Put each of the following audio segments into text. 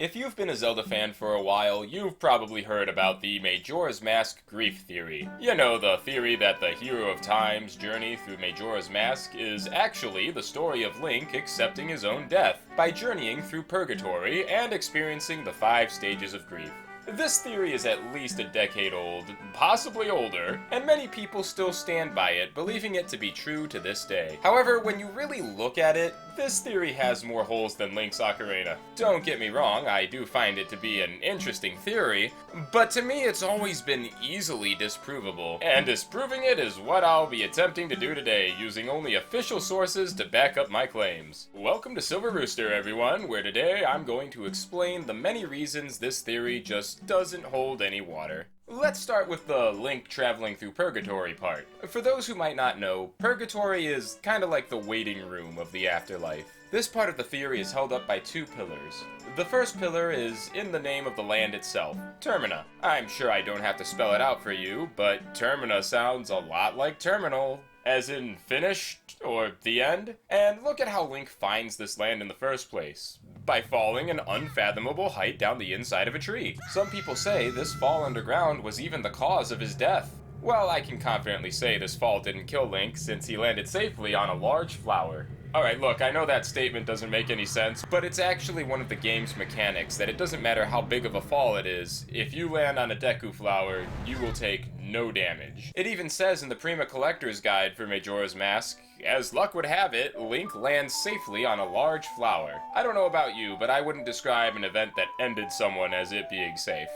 If you've been a Zelda fan for a while, you've probably heard about the Majora's Mask grief theory. You know, the theory that the hero of time's journey through Majora's Mask is actually the story of Link accepting his own death by journeying through purgatory and experiencing the 5 stages of grief. This theory is at least a decade old, possibly older, and many people still stand by it, believing it to be true to this day. However, when you really look at it, this theory has more holes than Link's Ocarina. Don't get me wrong, I do find it to be an interesting theory, but to me it's always been easily disprovable, and disproving it is what I'll be attempting to do today, using only official sources to back up my claims. Welcome to Silver Rooster, everyone, where today I'm going to explain the many reasons this theory just doesn't hold any water. Let's start with the Link traveling through purgatory part. For those who might not know, purgatory is kinda like the waiting room of the afterlife. This part of the theory is held up by 2 pillars. The first pillar is in the name of the land itself, Termina. I'm sure I don't have to spell it out for you, but Termina sounds a lot like terminal, as in finished, or the end. And look at how Link finds this land in the first place. By falling an unfathomable height down the inside of a tree. Some people say this fall underground was even the cause of his death. Well, I can confidently say this fall didn't kill Link since he landed safely on a large flower. Alright, look, I know that statement doesn't make any sense, but it's actually one of the game's mechanics that it doesn't matter how big of a fall it is, if you land on a Deku flower, you will take no damage. It even says in the Prima Collector's Guide for Majora's Mask, as luck would have it, Link lands safely on a large flower. I don't know about you, but I wouldn't describe an event that ended someone as it being safe.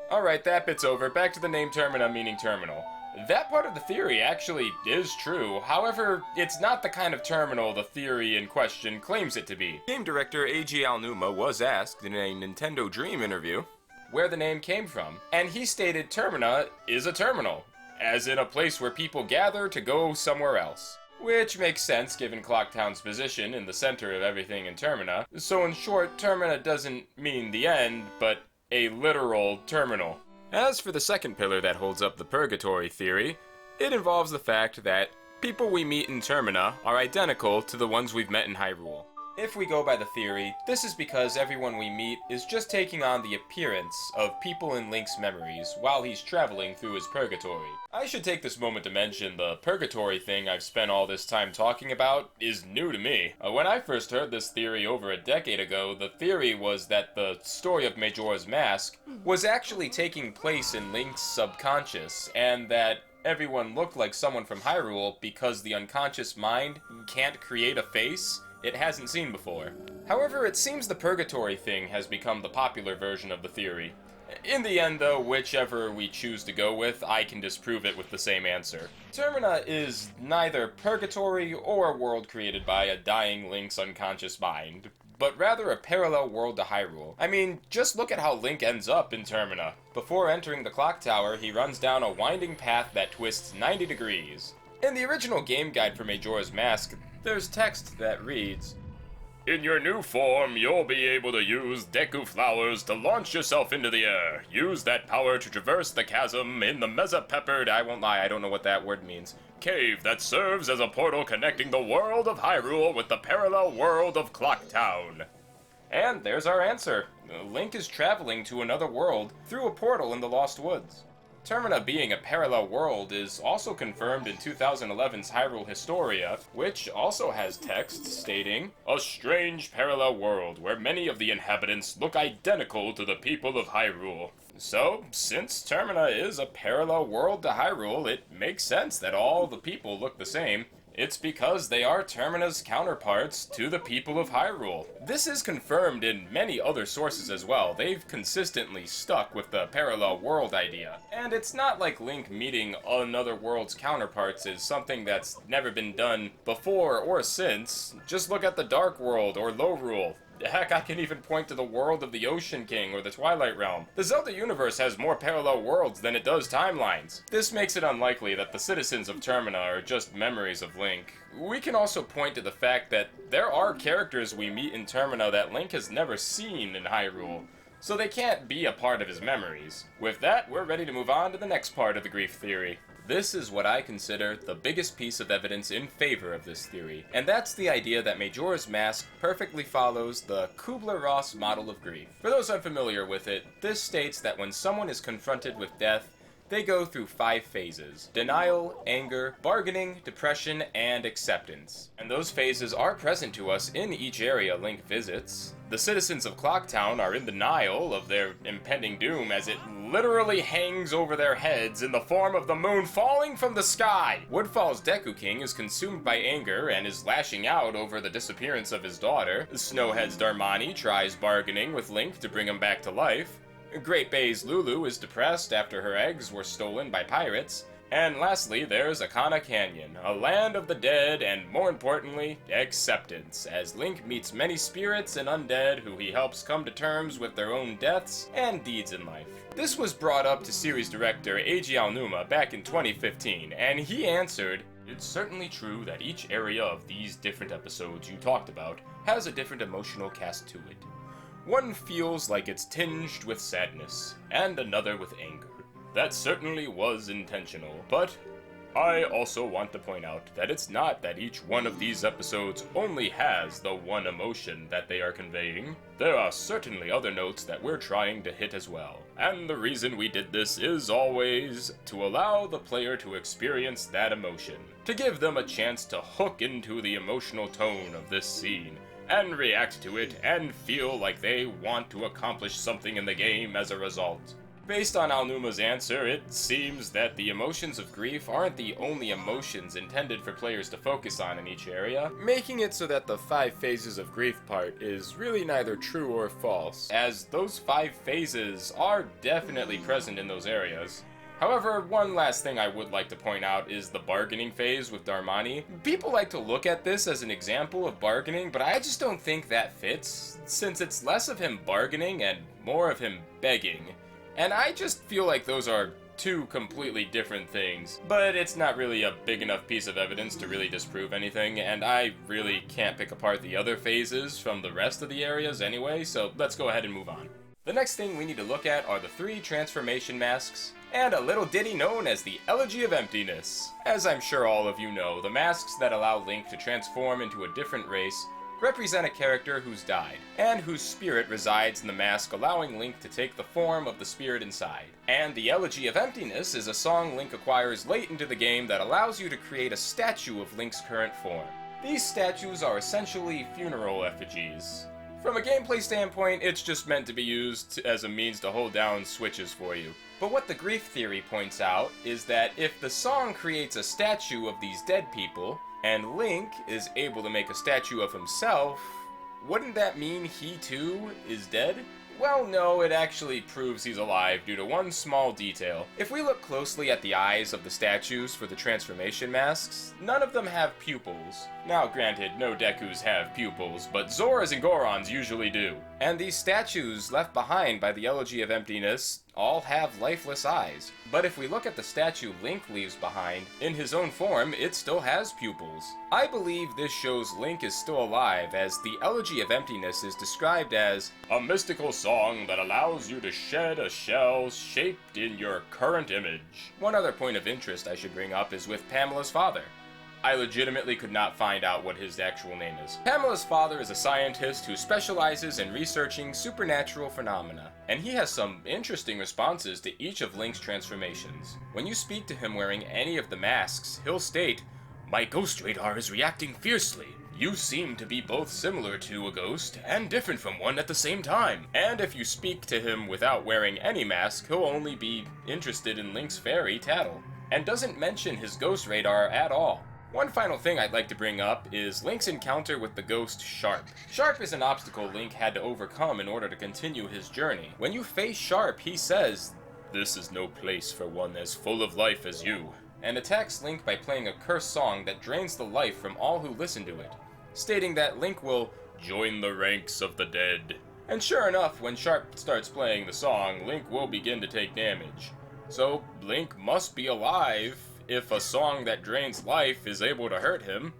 Alright, that bit's over. Back to the name Termina meaning terminal. That part of the theory actually is true, however, it's not the kind of terminal the theory in question claims it to be. Game director A.G. Alnuma was asked in a Nintendo Dream interview where the name came from, and he stated Termina is a terminal, as in a place where people gather to go somewhere else. Which makes sense given Clocktown's position in the center of everything in Termina, so in short, Termina doesn't mean the end, but a literal terminal. As for the second pillar that holds up the purgatory theory, it involves the fact that people we meet in Termina are identical to the ones we've met in Hyrule. If we go by the theory, this is because everyone we meet is just taking on the appearance of people in Link's memories while he's traveling through his purgatory. I should take this moment to mention the purgatory thing I've spent all this time talking about is new to me. When I first heard this theory over a decade ago, the theory was that the story of Majora's Mask was actually taking place in Link's subconscious, and that everyone looked like someone from Hyrule because the unconscious mind can't create a face it hasn't seen before. However, it seems the purgatory thing has become the popular version of the theory. In the end, though, whichever we choose to go with, I can disprove it with the same answer. Termina is neither purgatory or a world created by a dying Link's unconscious mind, but rather a parallel world to Hyrule. I mean, just look at how Link ends up in Termina. Before entering the clock tower, he runs down a winding path that twists 90 degrees. In the original game guide for Majora's Mask, there's text that reads, "In your new form, you'll be able to use Deku flowers to launch yourself into the air. Use that power to traverse the chasm in the mesa-peppered," I won't lie, I don't know what that word means, "cave that serves as a portal connecting the world of Hyrule with the parallel world of Clocktown." And there's our answer. Link is traveling to another world through a portal in the Lost Woods. Termina being a parallel world is also confirmed in 2011's Hyrule Historia, which also has text stating, "A strange parallel world where many of the inhabitants look identical to the people of Hyrule." So, since Termina is a parallel world to Hyrule, it makes sense that all the people look the same. It's because they are Termina's counterparts to the people of Hyrule. This is confirmed in many other sources as well. They've consistently stuck with the parallel world idea. And it's not like Link meeting another world's counterparts is something that's never been done before or since. Just look at the Dark World or Lorule. Heck, I can even point to the world of the Ocean King or the Twilight Realm. The Zelda universe has more parallel worlds than it does timelines. This makes it unlikely that the citizens of Termina are just memories of Link. We can also point to the fact that there are characters we meet in Termina that Link has never seen in Hyrule, so they can't be a part of his memories. With that, we're ready to move on to the next part of the grief theory. This is what I consider the biggest piece of evidence in favor of this theory, and that's the idea that Majora's Mask perfectly follows the Kubler-Ross model of grief. For those unfamiliar with it, this states that when someone is confronted with death, they go through 5 phases: denial, anger, bargaining, depression, and acceptance. And those phases are present to us in each area Link visits. The citizens of Clocktown are in denial of their impending doom as it literally hangs over their heads in the form of the moon falling from the sky. Woodfall's Deku King is consumed by anger and is lashing out over the disappearance of his daughter. Snowhead's Darmani tries bargaining with Link to bring him back to life. Great Bay's Lulu is depressed after her eggs were stolen by pirates. And lastly, there's Akana Canyon, a land of the dead and, more importantly, acceptance, as Link meets many spirits and undead who he helps come to terms with their own deaths and deeds in life. This was brought up to series director Eiji Aonuma back in 2015, and he answered, "It's certainly true that each area of these different episodes you talked about has a different emotional cast to it. One feels like it's tinged with sadness, and another with anger. That certainly was intentional, but I also want to point out that it's not that each one of these episodes only has the one emotion that they are conveying. There are certainly other notes that we're trying to hit as well. And the reason we did this is always to allow the player to experience that emotion, to give them a chance to hook into the emotional tone of this scene, and react to it and feel like they want to accomplish something in the game as a result." Based on Aonuma's answer, it seems that the emotions of grief aren't the only emotions intended for players to focus on in each area, making it so that the 5 phases of grief part is really neither true or false, as those 5 phases are definitely present in those areas. However, one last thing I would like to point out is the bargaining phase with Darmani. People like to look at this as an example of bargaining, but I just don't think that fits, since it's less of him bargaining and more of him begging. And I just feel like those are 2 completely different things. But it's not really a big enough piece of evidence to really disprove anything, and I really can't pick apart the other phases from the rest of the areas anyway, so let's go ahead and move on. The next thing we need to look at are the 3 transformation masks, and a little ditty known as the Elegy of Emptiness. As I'm sure all of you know, the masks that allow Link to transform into a different race represent a character who's died, and whose spirit resides in the mask, allowing Link to take the form of the spirit inside. And the Elegy of Emptiness is a song Link acquires late into the game that allows you to create a statue of Link's current form. These statues are essentially funeral effigies. From a gameplay standpoint, it's just meant to be used as a means to hold down switches for you. But what the grief theory points out is that if the song creates a statue of these dead people, and Link is able to make a statue of himself, wouldn't that mean he too is dead? Well, no, it actually proves he's alive due to one small detail. If we look closely at the eyes of the statues for the transformation masks, none of them have pupils. Now granted, no Dekus have pupils, but Zoras and Gorons usually do. And these statues left behind by the Elegy of Emptiness all have lifeless eyes. But if we look at the statue Link leaves behind, in his own form, it still has pupils. I believe this shows Link is still alive, as the Elegy of Emptiness is described as a mystical song that allows you to shed a shell shaped in your current image. One other point of interest I should bring up is with Pamela's father. I legitimately could not find out what his actual name is. Pamela's father is a scientist who specializes in researching supernatural phenomena, and he has some interesting responses to each of Link's transformations. When you speak to him wearing any of the masks, he'll state, "My ghost radar is reacting fiercely. You seem to be both similar to a ghost and different from one at the same time." And if you speak to him without wearing any mask, he'll only be interested in Link's fairy Tattle, and doesn't mention his ghost radar at all. One final thing I'd like to bring up is Link's encounter with the ghost Sharp. Sharp is an obstacle Link had to overcome in order to continue his journey. When you face Sharp, he says, "This is no place for one as full of life as you," and attacks Link by playing a cursed song that drains the life from all who listen to it, stating that Link will join the ranks of the dead. And sure enough, when Sharp starts playing the song, Link will begin to take damage. So Link must be alive if a song that drains life is able to hurt him.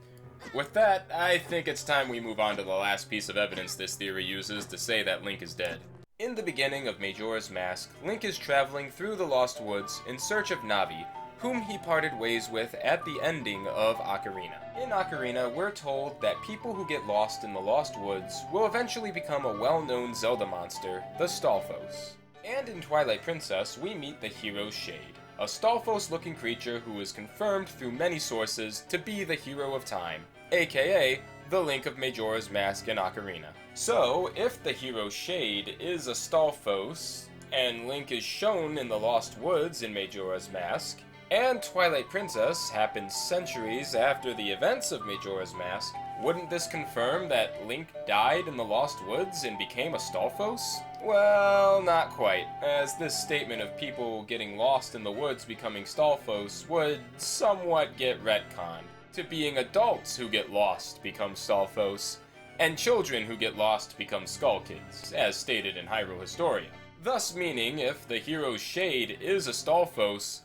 With that, I think it's time we move on to the last piece of evidence this theory uses to say that Link is dead. In the beginning of Majora's Mask, Link is traveling through the Lost Woods in search of Navi, whom he parted ways with at the ending of Ocarina. In Ocarina, we're told that people who get lost in the Lost Woods will eventually become a well-known Zelda monster, the Stalfos. And in Twilight Princess, we meet the hero Shade, a Stalfos-looking creature who is confirmed through many sources to be the hero of time, aka the Link of Majora's Mask in Ocarina. So, if the hero Shade is a Stalfos, and Link is shown in the Lost Woods in Majora's Mask, and Twilight Princess happens centuries after the events of Majora's Mask, wouldn't this confirm that Link died in the Lost Woods and became a Stalfos? Well, not quite, as this statement of people getting lost in the woods becoming Stalfos would somewhat get retconned to being adults who get lost become Stalfos, and children who get lost become Skull Kids, as stated in Hyrule Historia. Thus meaning, if the hero Shade is a Stalfos,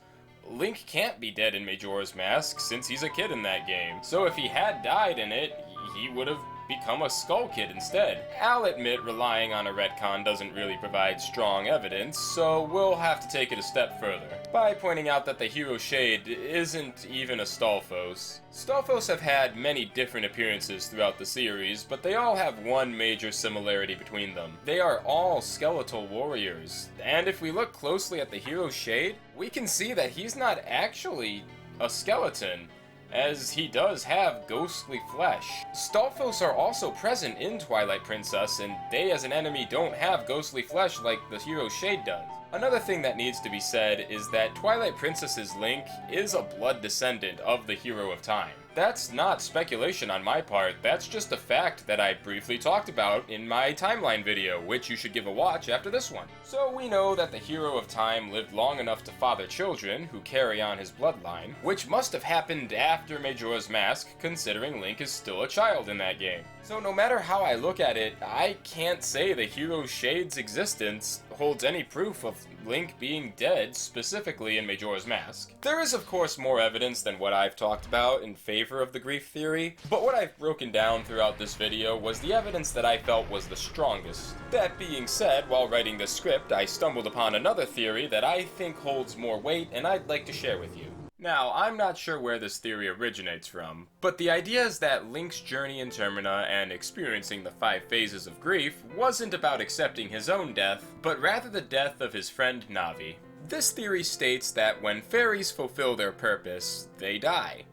Link can't be dead in Majora's Mask since he's a kid in that game. So if he had died in it, he would have become a Skull Kid instead. I'll admit relying on a retcon doesn't really provide strong evidence, so we'll have to take it a step further by pointing out that the hero Shade isn't even a Stalfos. Stalfos have had many different appearances throughout the series, but they all have one major similarity between them. They are all skeletal warriors, and if we look closely at the hero Shade, we can see that he's not actually a skeleton, as he does have ghostly flesh. Stalfos are also present in Twilight Princess, and they as an enemy don't have ghostly flesh like the hero Shade does. Another thing that needs to be said is that Twilight Princess's Link is a blood descendant of the Hero of Time. That's not speculation on my part, that's just a fact that I briefly talked about in my timeline video, which you should give a watch after this one. So we know that the Hero of Time lived long enough to father children who carry on his bloodline, which must have happened after Majora's Mask, considering Link is still a child in that game. So no matter how I look at it, I can't say the hero Shade's existence holds any proof of Link being dead, specifically in Majora's Mask. There is of course more evidence than what I've talked about in favor of the grief theory, but what I've broken down throughout this video was the evidence that I felt was the strongest. That being said, while writing this script, I stumbled upon another theory that I think holds more weight and I'd like to share with you. Now, I'm not sure where this theory originates from, but the idea is that Link's journey in Termina and experiencing the 5 phases of grief wasn't about accepting his own death, but rather the death of his friend Navi. This theory states that when fairies fulfill their purpose, they die.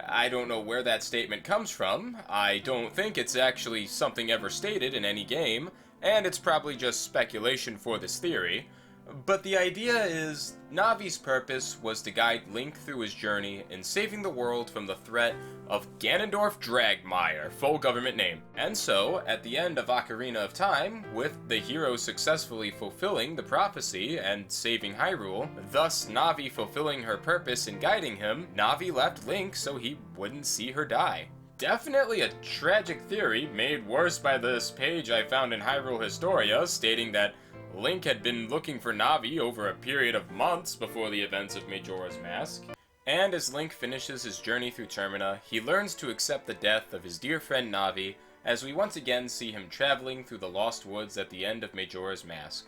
I don't know where that statement comes from, I don't think it's actually something ever stated in any game, and it's probably just speculation for this theory. But the idea is, Navi's purpose was to guide Link through his journey in saving the world from the threat of Ganondorf Dragmire, full government name. And so, at the end of Ocarina of Time, with the hero successfully fulfilling the prophecy and saving Hyrule, thus Navi fulfilling her purpose in guiding him, Navi left Link so he wouldn't see her die. Definitely a tragic theory, made worse by this page I found in Hyrule Historia, stating that Link had been looking for Navi over a period of months before the events of Majora's Mask. And as Link finishes his journey through Termina, he learns to accept the death of his dear friend Navi, as we once again see him traveling through the Lost Woods at the end of Majora's Mask,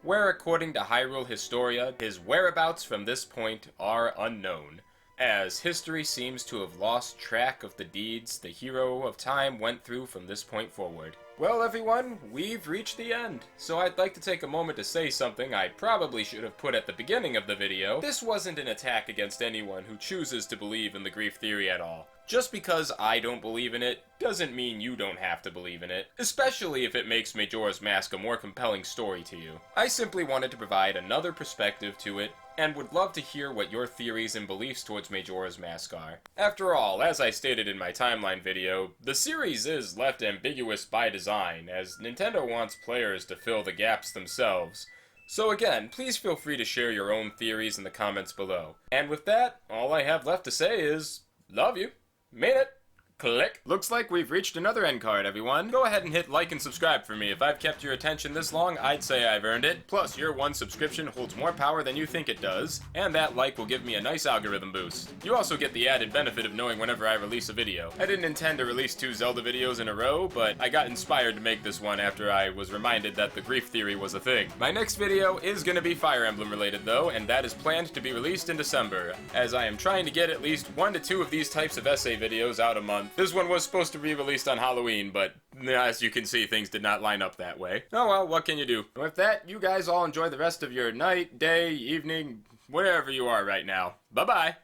where according to Hyrule Historia, his whereabouts from this point are unknown, as history seems to have lost track of the deeds the Hero of Time went through from this point forward. Well everyone, we've reached the end, so I'd like to take a moment to say something I probably should have put at the beginning of the video. This wasn't an attack against anyone who chooses to believe in the grief theory at all. Just because I don't believe in it, doesn't mean you don't have to believe in it, especially if it makes Majora's Mask a more compelling story to you. I simply wanted to provide another perspective to it, and would love to hear what your theories and beliefs towards Majora's Mask are. After all, as I stated in my timeline video, the series is left ambiguous by design, as Nintendo wants players to fill the gaps themselves. So again, please feel free to share your own theories in the comments below. And with that, all I have left to say is, love you, mean it, Click. Looks like we've reached another end card, everyone. Go ahead and hit like and subscribe for me. If I've kept your attention this long, I'd say I've earned it. Plus, your one subscription holds more power than you think it does, and that like will give me a nice algorithm boost. You also get the added benefit of knowing whenever I release a video. I didn't intend to release 2 Zelda videos in a row, but I got inspired to make this one after I was reminded that the grief theory was a thing. My next video is gonna be Fire Emblem related though, and that is planned to be released in December, as I am trying to get at least 1 to 2 of these types of essay videos out a month. This one was supposed to be released on Halloween, but as you can see, things did not line up that way. Oh well, what can you do? With that, you guys all enjoy the rest of your night, day, evening, wherever you are right now. Bye-bye!